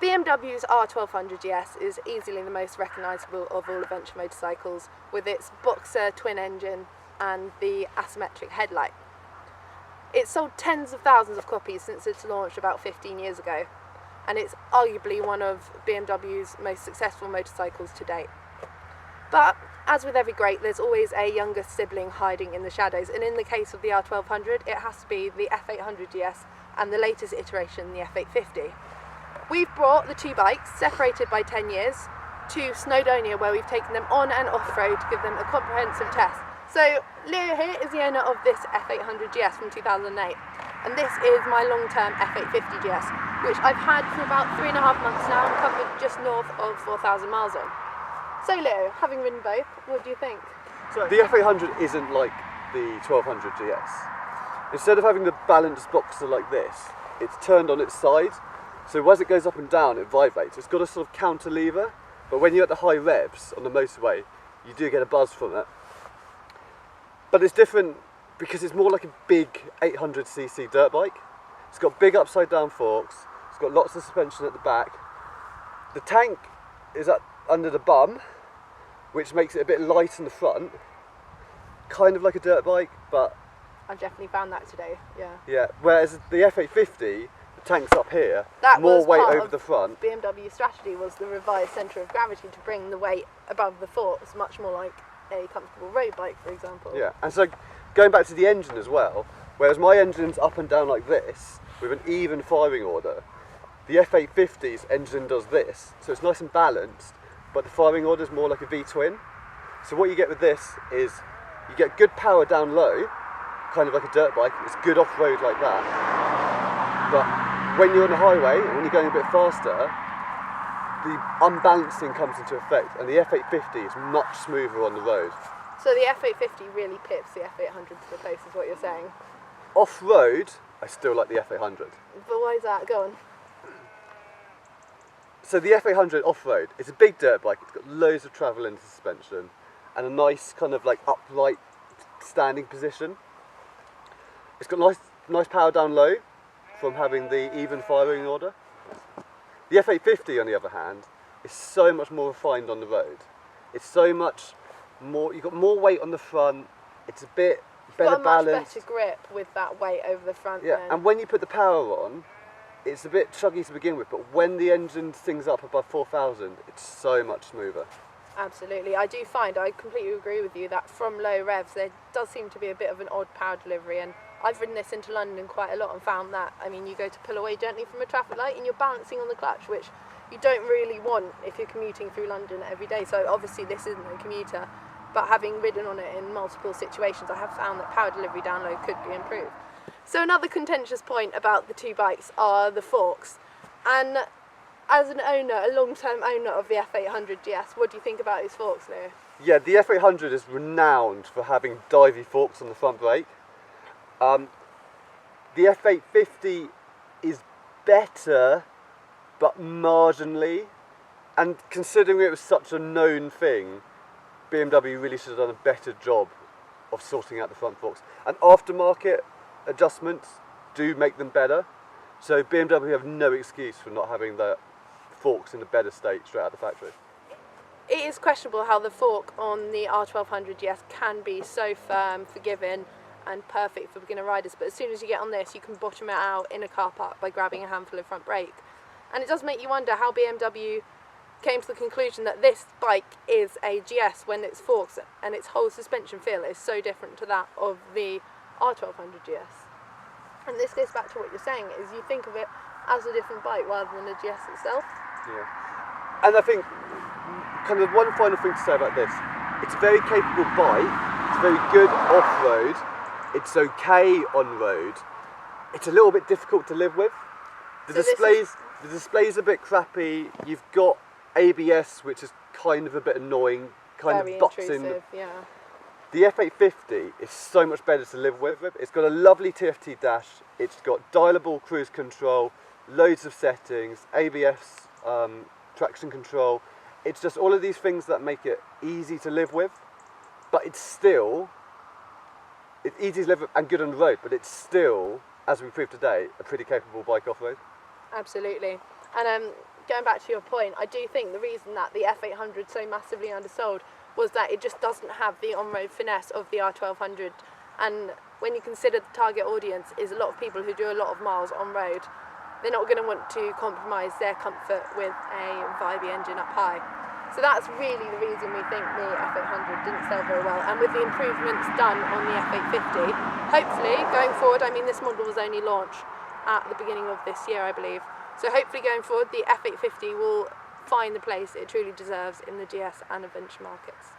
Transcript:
BMW's R1200GS is easily the most recognisable of all adventure motorcycles, with its boxer twin engine and the asymmetric headlight. It's sold tens of thousands of copies since its launch about 15 years ago, and it's arguably one of BMW's most successful motorcycles to date. But, as with every great, there's always a younger sibling hiding in the shadows, and in the case of the R1200, it has to be the F800GS and the latest iteration, the F850. We've brought the two bikes, separated by 10 years, to Snowdonia, where we've taken them on and off-road to give them a comprehensive test. So, Leo here is the owner of this F800GS from 2008, and this is my long-term F850GS, which I've had for about 3.5 months now and covered just north of 4,000 miles on. So Leo, having ridden both, what do you think? So the F800 isn't like the 1200GS. Instead of having the balanced boxer like this, it's turned on its side, so as it goes up and down it vibrates. It's got a sort of counter lever, but when you're at the high revs on the motorway you do get a buzz from it. But it's different because it's more like a big 800cc dirt bike. It's got big upside down forks, it's got lots of suspension at the back. The tank is under the bum, which makes it a bit light in the front, kind of like a dirt bike, but I've definitely found that today, yeah. Yeah, whereas the F850, the tank's up here, that more was weight part over of the front. BMW strategy was the revised centre of gravity to bring the weight above the forks, much more like a comfortable road bike, for example. Yeah, and so going back to the engine as well, whereas my engine's up and down like this, with an even firing order, the F850's engine does this, so it's nice and balanced, but the firing order is more like a V-twin. So what you get with this is you get good power down low, kind of like a dirt bike. It's good off-road like that. But when you're on the highway and when you're going a bit faster, the unbalancing comes into effect, and the F850 is much smoother on the road. So the F850 really pips the F800 to the post, is what you're saying? Off-road, I still like the F800. But why is that? Go on. So the F800 off-road, it's a big dirt bike, it's got loads of travel in the suspension and a nice kind of like upright standing position. It's got nice power down low from having the even firing order. The F850 on the other hand is so much more refined on the road. It's so much more, you've got more weight on the front, it's a bit better balanced. Much better grip with that weight over the front. Yeah, then. and when you put the power on, it's a bit chuggy to begin with, but when the engine sings up above 4,000, it's so much smoother. Absolutely. I completely agree with you that from low revs there does seem to be a bit of an odd power delivery, and I've ridden this into London quite a lot and found that, I mean, you go to pull away gently from a traffic light and you're balancing on the clutch, which you don't really want if you're commuting through London every day. So obviously this isn't a commuter, but having ridden on it in multiple situations, I have found that power delivery down low could be improved. So another contentious point about the two bikes are the forks, and as an owner, a long-term owner of the F800GS, what do you think about these forks, Leo? Yeah, the F800 is renowned for having divey forks on the front brake. The F850 is better, but marginally, and considering it was such a known thing, BMW really should have done a better job of sorting out the front forks. And aftermarket adjustments do make them better, so BMW have no excuse for not having the forks in a better state straight out of the factory. It is questionable how the fork on the R1200GS can be so firm, forgiving and perfect for beginner riders, but as soon as you get on this you can bottom it out in a car park by grabbing a handful of front brake. And it does make you wonder how BMW came to the conclusion that this bike is a GS when its forks and its whole suspension feel is so different to that of the R1200GS. And this goes back to what you're saying, is you think of it as a different bike rather than a GS itself. Yeah. And I think kind of one final thing to say about this, it's a very capable bike, it's very good off-road, it's okay on-road, it's a little bit difficult to live with. The display's a bit crappy, you've got ABS which is kind of a bit annoying, kind of butts in. Yeah. The F850 is so much better to live with. It's got a lovely TFT dash, it's got dialable cruise control, loads of settings, ABS, traction control. It's just all of these things that make it easy to live with, but it's easy to live with and good on the road, but it's still, as we proved today, a pretty capable bike off-road. Absolutely. And going back to your point, I do think the reason that the F800 is so massively undersold was that it just doesn't have the on-road finesse of the R1200. And when you consider the target audience is a lot of people who do a lot of miles on road, they're not going to want to compromise their comfort with a vibey engine up high. So that's really the reason we think the F800 didn't sell very well. And with the improvements done on the F850, hopefully going forward, I mean this model was only launched at the beginning of this year, I believe. So hopefully going forward, the F850 will find the place it truly deserves in the GS and adventure markets.